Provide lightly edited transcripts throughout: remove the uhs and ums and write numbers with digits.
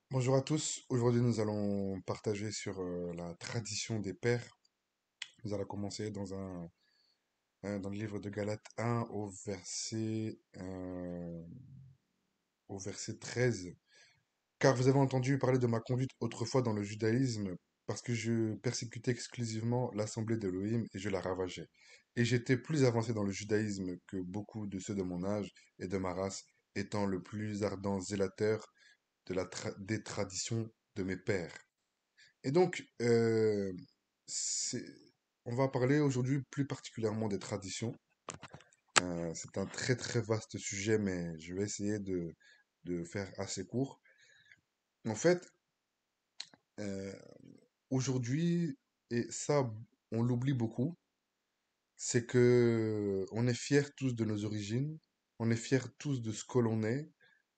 Bonjour à tous. Aujourd'hui, nous allons partager sur la tradition des pères. Nous allons commencer dans le livre de Galates 1 au verset 13. Car vous avez entendu parler de ma conduite autrefois dans le judaïsme, parce que je persécutais exclusivement l'assemblée d'Élohim et je la ravageais. Et j'étais plus avancé dans le judaïsme que beaucoup de ceux de mon âge et de ma race, étant le plus ardent zélateur des traditions de mes pères. Et donc, c'est- on va parler aujourd'hui plus particulièrement des traditions. C'est un très très vaste sujet, mais je vais essayer de faire assez court. En fait, euh, aujourd'hui, et ça, on l'oublie beaucoup, c'est que on est fiers tous de nos origines, on est fiers tous de ce que l'on est,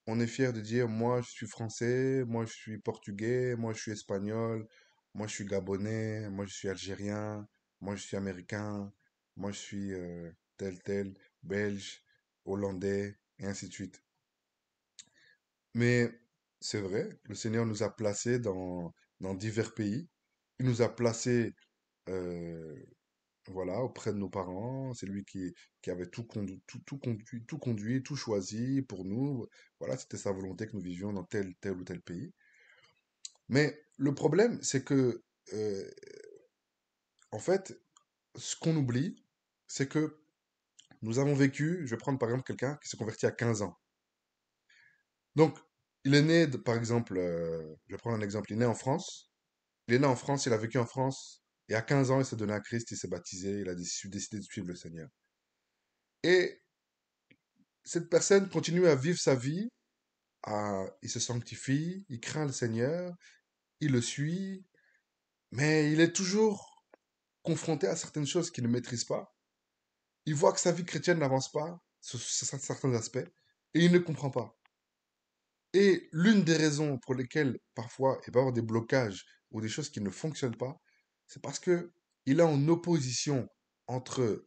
on est fiers de dire, moi je suis français, moi je suis portugais, moi je suis espagnol, moi je suis gabonais, moi je suis algérien, moi je suis américain, moi je suis tel, belge, hollandais, et ainsi de suite. Mais c'est vrai, le Seigneur nous a placés dans divers pays. Il nous a placés euh, voilà, auprès de nos parents. C'est lui qui avait tout conduit, tout choisi pour nous. Voilà, c'était sa volonté que nous vivions dans tel ou tel pays. Mais le problème, c'est que, euh, en fait, ce qu'on oublie, c'est que nous avons vécu, je vais prendre par exemple quelqu'un qui s'est converti à 15 ans. Donc, il est né, par exemple, je vais prendre un exemple, il est né en France. Il est né en France, il a vécu en France. Et à 15 ans, il s'est donné à Christ, il s'est baptisé, il a décidé de suivre le Seigneur. Et cette personne continue à vivre sa vie, il se sanctifie, il craint le Seigneur, il le suit, mais il est toujours confronté à certaines choses qu'il ne maîtrise pas. Il voit que sa vie chrétienne n'avance pas sur certains aspects et il ne comprend pas. Et l'une des raisons pour lesquelles parfois il peut y avoir des blocages ou des choses qui ne fonctionnent pas, c'est parce que il est en opposition entre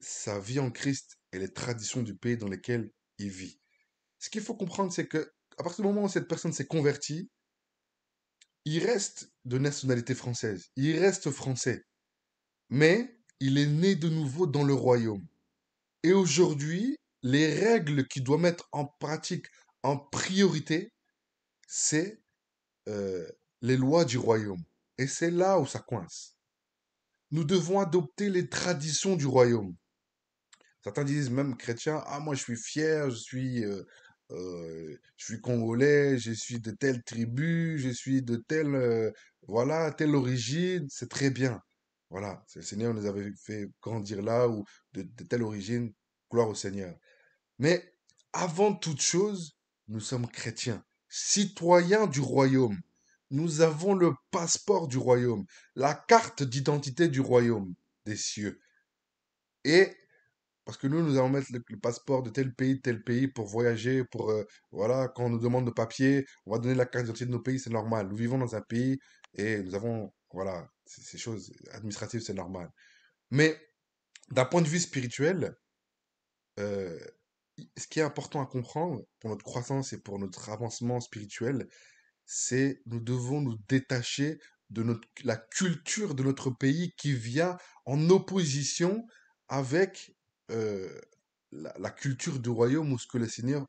sa vie en Christ et les traditions du pays dans lequel il vit. Ce qu'il faut comprendre, c'est que à partir du moment où cette personne s'est convertie, il reste de nationalité française, il reste français, mais il est né de nouveau dans le royaume. Et aujourd'hui, les règles qu'il doit mettre en pratique en priorité, c'est euh, les lois du royaume. Et c'est là où ça coince. Nous devons adopter les traditions du royaume. Certains disent même chrétiens, ah moi je suis fier, je suis congolais, je suis de telle tribu, je suis de telle, voilà, telle origine, c'est très bien. Voilà, c'est le Seigneur nous avait fait grandir là ou de telle origine, gloire au Seigneur. Mais avant toute chose, nous sommes chrétiens, citoyens du royaume. Nous avons le passeport du royaume, la carte d'identité du royaume des cieux. Et parce que nous allons mettre le passeport de tel pays pour voyager, voilà, quand on nous demande de papier, on va donner la carte d'identité de nos pays, c'est normal. Nous vivons dans un pays et nous avons, voilà, ces choses administratives, c'est normal. Mais d'un point de vue spirituel, euh, ce qui est important à comprendre pour notre croissance et pour notre avancement spirituel, c'est nous devons nous détacher de la culture de notre pays qui vient en opposition avec euh, la culture du royaume ou ce que le Seigneur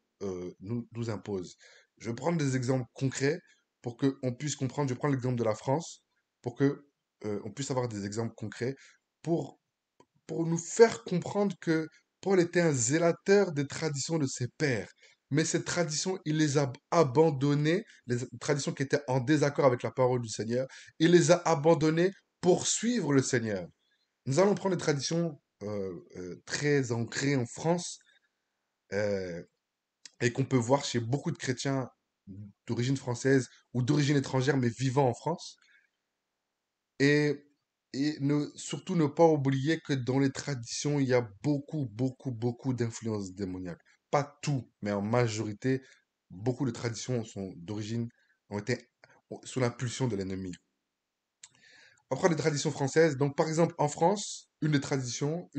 nous impose. Je vais prendre des exemples concrets pour qu'on puisse comprendre. Je prends l'exemple de la France pour que on puisse avoir des exemples concrets pour, pour nous faire comprendre que Paul était un zélateur des traditions de ses pères. Mais ces traditions, il les a abandonnées, les traditions qui étaient en désaccord avec la parole du Seigneur, il les a abandonnées pour suivre le Seigneur. Nous allons prendre des traditions très ancrées en France euh, et qu'on peut voir chez beaucoup de chrétiens d'origine française ou d'origine étrangère mais vivant en France. Et, surtout ne pas oublier que dans les traditions, il y a beaucoup d'influences démoniaques. Pas tout, mais en majorité, beaucoup de traditions sont d'origine, ont été sous l'impulsion de l'ennemi. Après les traditions françaises, donc par exemple en France, une des traditions,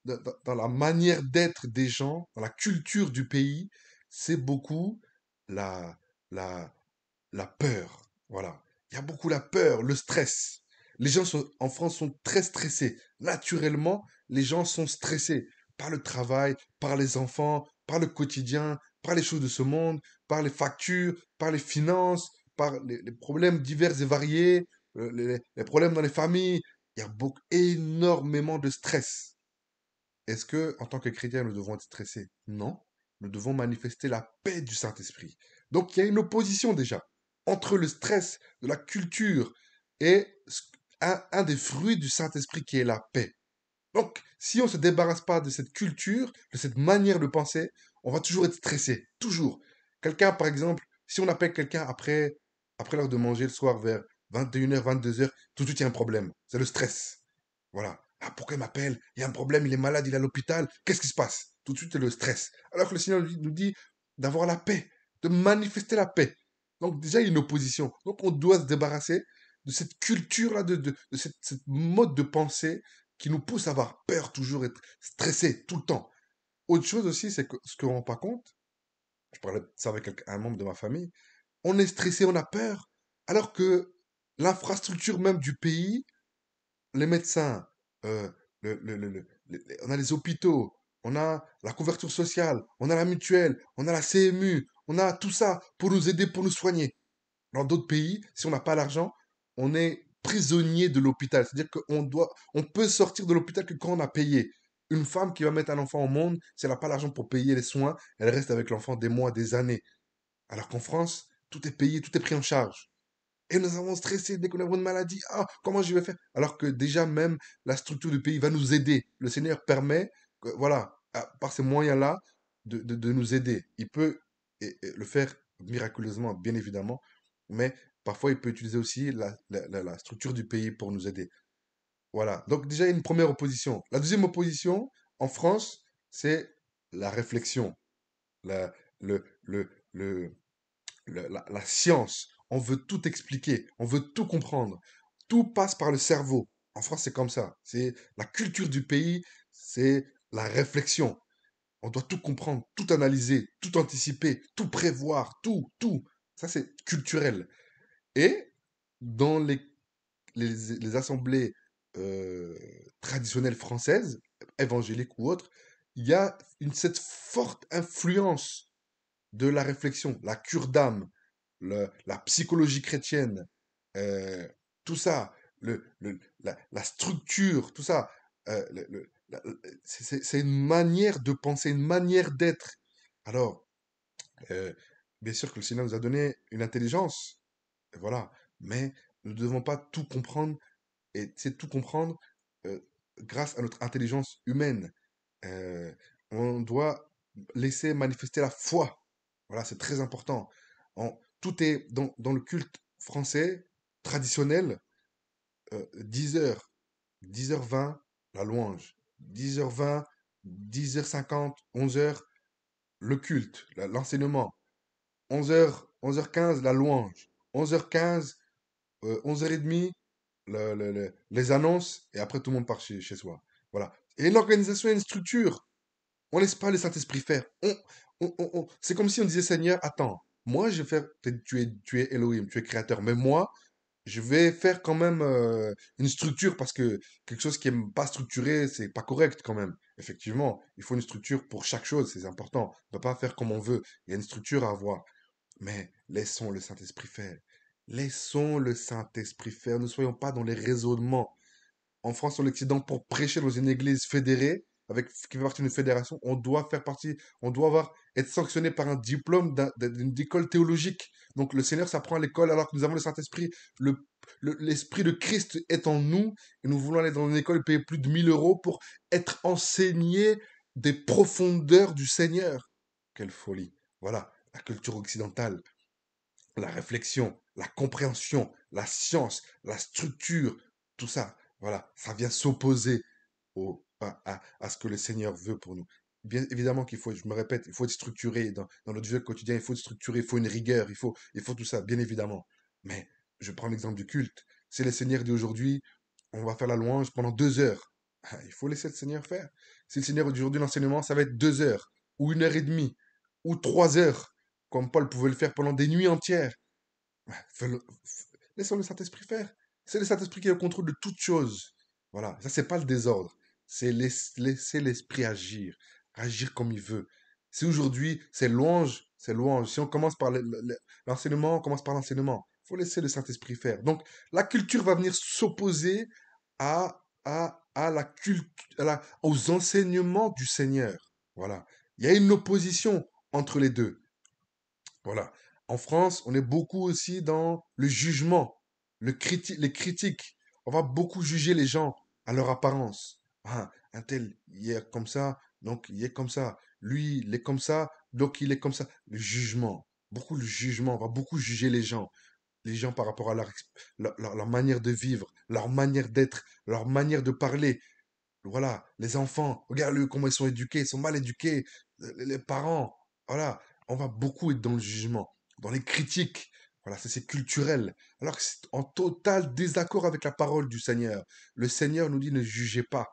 dans la manière d'être des gens, dans la culture du pays, c'est beaucoup la, la, la peur. Voilà. Il y a beaucoup la peur, le stress. Les gens en France sont très stressés. Naturellement, les gens sont stressés par le travail, par les enfants, par le quotidien, par les choses de ce monde, par les factures, par les finances, par les problèmes divers et variés, les problèmes dans les familles. Il y a beaucoup, énormément de stress. Est-ce que, en tant que chrétien, nous devons être stressés? Non. Nous devons manifester la paix du Saint-Esprit. Donc, il y a une opposition déjà entre le stress de la culture et un des fruits du Saint-Esprit qui est la paix. Donc, si on ne se débarrasse pas de cette culture, de cette manière de penser, on va toujours être stressé. Toujours. Quelqu'un, par exemple, si on appelle quelqu'un après l'heure de manger le soir vers 21h, 22h, tout de suite il y a un problème. C'est le stress. Voilà. Ah, pourquoi il m'appelle? Il y a un problème, il est malade, il est à l'hôpital. Qu'est-ce qui se passe? Tout de suite, c'est le stress. Alors que le Seigneur nous dit d'avoir la paix, de manifester la paix. Donc déjà, il y a une opposition. Donc on doit se débarrasser de cette culture-là, de cette mode de pensée qui nous pousse à avoir peur, toujours être stressé tout le temps. Autre chose aussi, c'est que ce qu'on ne rend pas compte, je parlais de ça avec un membre de ma famille, on est stressé, on a peur, alors que l'infrastructure même du pays, les médecins, euh, on a les hôpitaux, on a la couverture sociale, on a la mutuelle, on a la CMU, on a tout ça pour nous aider, pour nous soigner. Dans d'autres pays, si on n'a pas l'argent, on est prisonnier de l'hôpital. C'est-à-dire on peut sortir de l'hôpital que quand on a payé. Une femme qui va mettre un enfant au monde, si elle n'a pas l'argent pour payer les soins, elle reste avec l'enfant des mois, des années. Alors qu'en France, tout est payé, tout est pris en charge. Et nous avons stressé dès qu'on a une maladie. Ah, comment je vais faire? Alors que déjà même la structure du pays va nous aider. Le Seigneur permet, voilà, par ces moyens-là, de nous aider. Il peut le faire miraculeusement, bien évidemment, mais parfois il peut utiliser aussi la structure du pays pour nous aider. Voilà. Donc déjà, il y a une première opposition. La deuxième opposition, en France, c'est la réflexion, la, le, la science. On veut tout expliquer, on veut tout comprendre. Tout passe par le cerveau. En France, c'est comme ça. C'est la culture du pays, c'est la réflexion. On doit tout comprendre, tout analyser, tout anticiper, tout prévoir, tout, tout. Ça, c'est culturel. Et dans les assemblées euh, traditionnelles françaises, évangéliques ou autres, il y a cette forte influence de la réflexion, la cure d'âme, la psychologie chrétienne, euh, tout ça, la structure, tout ça, c'est une manière de penser, une manière d'être. Alors, euh, bien sûr que le Seigneur nous a donné une intelligence, voilà, mais nous ne devons pas tout comprendre, et c'est tout comprendre euh, grâce à notre intelligence humaine. Euh, on doit laisser manifester la foi. Voilà, c'est très important. Tout est dans le culte français traditionnel, 10 heures, 10h20, la louange. 10h20, 10h50, 11h, le culte, l'enseignement. 11h, 11h15, la louange. 11h15, 11h30, les annonces, et après tout le monde part chez soi. Voilà. Et l'organisation et une structure. On laisse pas le Saint-Esprit faire. C'est comme si on disait, Seigneur, attends, moi je vais faire, tu es Elohim, tu es créateur, mais moi, je vais faire quand même une structure parce que quelque chose qui n'est pas structuré, c'est pas correct quand même. Effectivement, il faut une structure pour chaque chose, c'est important. On ne peut pas faire comme on veut. Il y a une structure à avoir. Mais laissons le Saint-Esprit faire. Laissons le Saint-Esprit faire. Ne soyons pas dans les raisonnements en France, en Occident, pour prêcher dans une église fédérée, qui fait partie d'une fédération, on doit faire partie, on doit être sanctionné par un diplôme d'une école théologique. Donc le Seigneur s'apprend à l'école alors que nous avons le Saint-Esprit. L'Esprit de Christ est en nous et nous voulons aller dans une école et payer plus de 1 000 € pour être enseignés des profondeurs du Seigneur. Quelle folie. Voilà, la culture occidentale, la réflexion, la compréhension, la science, la structure, tout ça, voilà, ça vient s'opposer à ce que le Seigneur veut pour nous. Bien évidemment qu'il faut, je me répète, il faut être structuré dans notre vie quotidienne, il faut être structuré, il faut une rigueur, il faut tout ça, bien évidemment. Mais je prends l'exemple du culte. C'est le Seigneur dit aujourd'hui, on va faire la louange pendant 2 heures. Ah, il faut laisser le Seigneur faire. Si le Seigneur dit aujourd'hui l'enseignement, ça va être 2 heures, ou 1 heure et demie, ou 3 heures, comme Paul pouvait le faire pendant des nuits entières. Fais-le- Laissons le Saint-Esprit faire. C'est le Saint-Esprit qui est au contrôle de toutes choses. Voilà, ça c'est pas le désordre. C'est laisser l'Esprit agir, agir comme il veut. Si aujourd'hui c'est louange, c'est louange. Si on commence par l'enseignement, on commence par l'enseignement. Il faut laisser le Saint-Esprit faire. Donc la culture va venir s'opposer à la culture, aux enseignements du Seigneur. Voilà. Il y a une opposition entre les deux. Voilà. En France, on est beaucoup aussi dans le jugement, les critiques. On va beaucoup juger les gens à leur apparence. Ah, un tel, il est comme ça, donc il est comme ça. Lui, il est comme ça, donc il est comme ça. Le jugement. Beaucoup le jugement. On va beaucoup juger les gens. Les gens par rapport à leur manière de vivre, leur manière d'être, leur manière de parler. Voilà, les enfants, regarde-le comment ils sont éduqués, ils sont mal éduqués, les parents, voilà, on va beaucoup être dans le jugement, dans les critiques, voilà, ça c'est culturel, alors que c'est en total désaccord avec la parole du Seigneur. Le Seigneur nous dit ne jugez pas.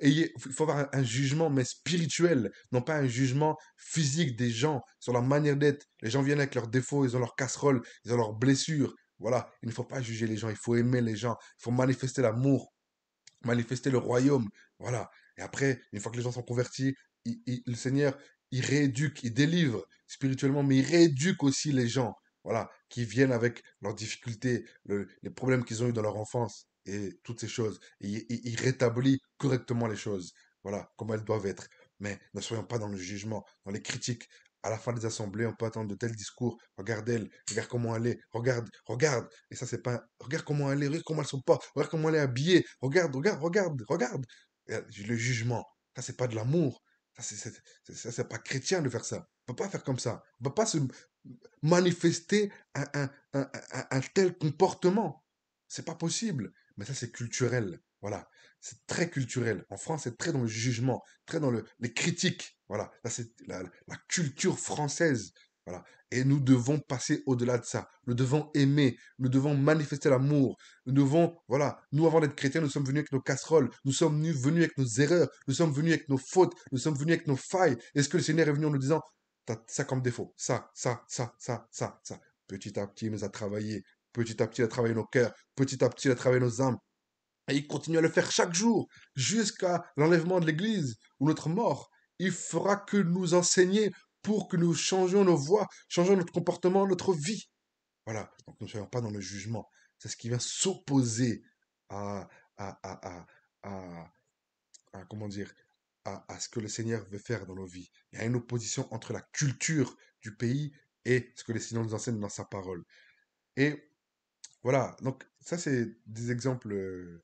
Il faut avoir un jugement, mais spirituel, non pas un jugement physique des gens sur la manière d'être. Les gens viennent avec leurs défauts, ils ont leurs casseroles, ils ont leurs blessures. Voilà, il ne faut pas juger les gens, il faut aimer les gens, il faut manifester l'amour, manifester le royaume. Voilà. Et après, une fois que les gens sont convertis, le Seigneur, il rééduque, il délivre spirituellement, mais il rééduque aussi les gens. Voilà. Qui viennent avec leurs difficultés, les problèmes qu'ils ont eu dans leur enfance et toutes ces choses. Et il rétablit correctement les choses. Voilà. Comme elles doivent être. Mais ne soyons pas dans le jugement, dans les critiques. À la fin des assemblées, on peut attendre de tels discours. Regarde elle, regarde comment elle est, regarde, regarde. Et ça, c'est pas. Regarde comment elle est, regarde comment elle se porte, regarde comment elle est habillée, regarde, regarde, regarde, regarde. Le jugement, ça, c'est pas de l'amour. Ça, c'est pas chrétien de faire ça. On peut pas faire comme ça. On peut pas se manifester un tel comportement. C'est pas possible. Mais ça, c'est culturel. Voilà. C'est très culturel. En France, c'est très dans le jugement, très dans les critiques. Voilà. Ça, c'est la culture française. Voilà. Et nous devons passer au-delà de ça. Nous devons aimer. Nous devons manifester l'amour. Nous devons, voilà. Nous, avant d'être chrétiens, nous sommes venus avec nos casseroles. Nous sommes venus avec nos erreurs. Nous sommes venus avec nos fautes. Nous sommes venus avec nos failles. Est-ce que le Seigneur est venu en nous disant, t'as ça comme défaut, ça. Petit à petit, il nous a travaillé. Petit à petit, il a travaillé nos cœurs. Petit à petit, il a travaillé nos âmes. Et il continue à le faire chaque jour, jusqu'à l'enlèvement de l'Église ou notre mort. Il fera que nous enseigner pour que nous changions nos voies, changeons notre comportement, notre vie. Voilà. Donc ne soyons pas dans le jugement. C'est ce qui vient s'opposer à, à, à, à, à, comment dire, à ce que le Seigneur veut faire dans nos vies. Il y a une opposition entre la culture du pays et ce que le Seigneur nous enseigne dans sa parole. Et voilà, donc ça c'est des exemples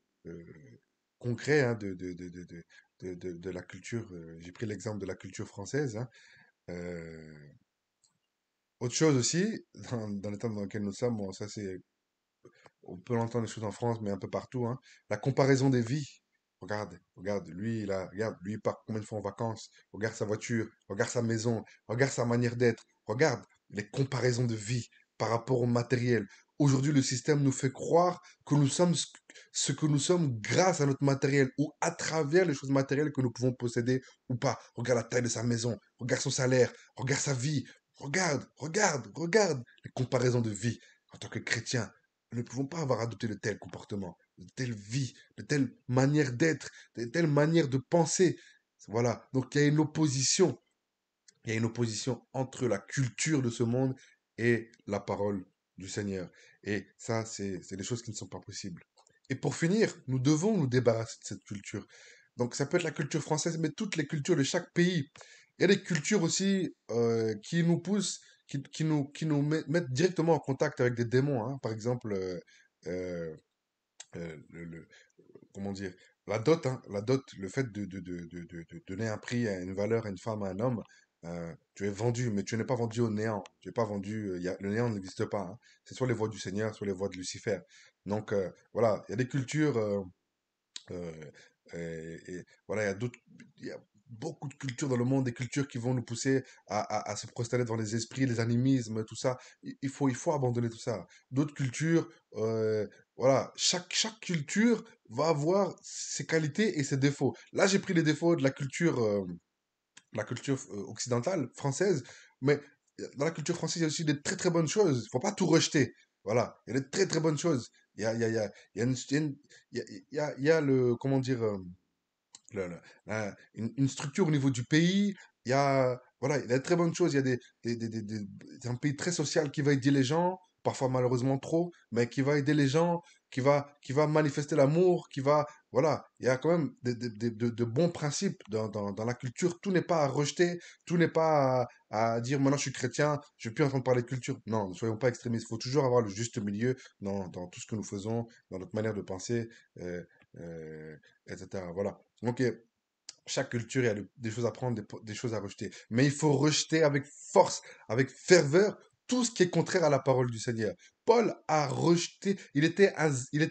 concrets, hein, de la culture. J'ai pris l'exemple de la culture française, hein. Euh, Autre chose aussi, dans les temps dans lesquels nous sommes, bon, ça c'est, on peut l'entendre des choses en France, mais un peu partout, hein, la comparaison des vies. Regarde, regarde, regarde, lui, il part combien de fois en vacances. Regarde sa voiture, regarde sa maison, regarde sa manière d'être. Regarde les comparaisons de vie par rapport au matériel. Aujourd'hui, le système nous fait croire que nous sommes ce que nous sommes grâce à notre matériel ou à travers les choses matérielles que nous pouvons posséder ou pas. Regarde la taille de sa maison, regarde son salaire, regarde sa vie. Regarde, regarde, regarde les comparaisons de vie. En tant que chrétien, nous ne pouvons pas avoir adopté de tels comportements, de telles vies, de telles manières d'être, de telles manières de penser. Voilà. Donc il y a une opposition. Il y a une opposition entre la culture de ce monde et la parole du Seigneur. Et ça, c'est des choses qui ne sont pas possibles. Et pour finir, nous devons nous débarrasser de cette culture. Donc ça peut être la culture française, mais toutes les cultures de chaque pays. Il y a des cultures aussi qui nous poussent, qui nous mettent directement en contact avec des démons, hein. Par exemple, euh, comment dire, la dot, hein, la dot, le fait de donner un prix à une valeur, à une femme, à un homme, tu es vendu, mais tu n'es pas vendu au néant. Tu n'es pas vendu, le néant n'existe pas, hein. C'est soit les voies du Seigneur, soit les voies de Lucifer. Donc, voilà, il y a des cultures, euh, voilà, il y a beaucoup de cultures dans le monde, des cultures qui vont nous pousser à se prosterner devant les esprits, les animismes, tout ça. Il faut abandonner tout ça. D'autres cultures, voilà, chaque culture va avoir ses qualités et ses défauts. Là, j'ai pris les défauts de la culture occidentale, française, mais dans la culture française, il y a aussi des très très bonnes choses. Il faut pas tout rejeter. Voilà, il y a des très très bonnes choses. Il y a une, il y a une- il y a le, comment dire, une structure au niveau du pays. Il y a, voilà, il y a de très bonnes choses. Il y a c'est un pays très social qui va aider les gens, parfois malheureusement trop, mais qui va aider les gens, qui va manifester l'amour, qui va, voilà, il y a quand même de bons principes dans la culture. Tout n'est pas à rejeter, tout n'est pas à dire maintenant je suis chrétien, je ne vais plus entendre parler de culture. Non, ne soyons pas extrémistes. Il faut toujours avoir le juste milieu dans tout ce que nous faisons, dans notre manière de penser, euh, euh, etc. Voilà. Donc, chaque culture, il y a des choses à prendre, des choses à rejeter. Mais il faut rejeter avec force, avec ferveur, tout ce qui est contraire à la parole du Seigneur. Paul a rejeté, il était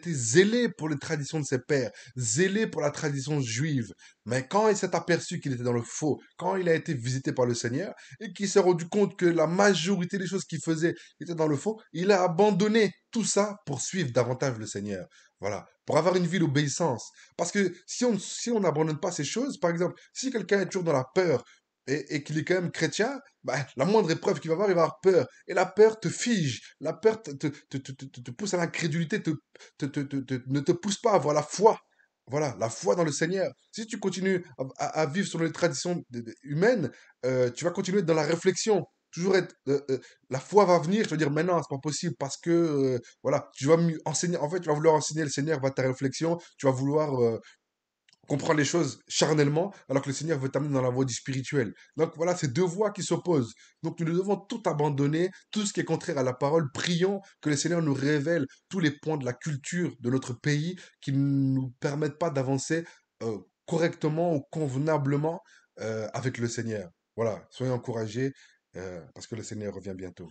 zélé pour les traditions de ses pères, zélé pour la tradition juive. Mais quand il s'est aperçu qu'il était dans le faux, quand il a été visité par le Seigneur et qu'il s'est rendu compte que la majorité des choses qu'il faisait étaient dans le faux, il a abandonné tout ça pour suivre davantage le Seigneur. Voilà, pour avoir une vie d'obéissance. Parce que si on n'abandonne pas ces choses, par exemple, si quelqu'un est toujours dans la peur et qu'il est quand même chrétien, bah, la moindre épreuve qu'il va avoir, il va avoir peur. Et la peur te fige, la peur te pousse à l'incrédulité, ne te pousse pas à avoir la foi. Voilà, la foi dans le Seigneur. Si tu continues à vivre selon les traditions humaines, tu vas continuer dans la réflexion. Toujours être, la foi va venir, tu vas dire, mais non, c'est pas possible parce que, voilà, tu vas mieux enseigner, en fait, tu vas vouloir enseigner le Seigneur va ta réflexion, tu vas vouloir comprendre les choses charnellement, alors que le Seigneur veut t'amener dans la voie du spirituel. Donc voilà, c'est deux voies qui s'opposent. Donc nous devons tout abandonner, tout ce qui est contraire à la parole. Prions que le Seigneur nous révèle tous les points de la culture de notre pays qui ne nous permettent pas d'avancer correctement ou convenablement avec le Seigneur. Voilà, soyez encouragés parce que le Seigneur revient bientôt.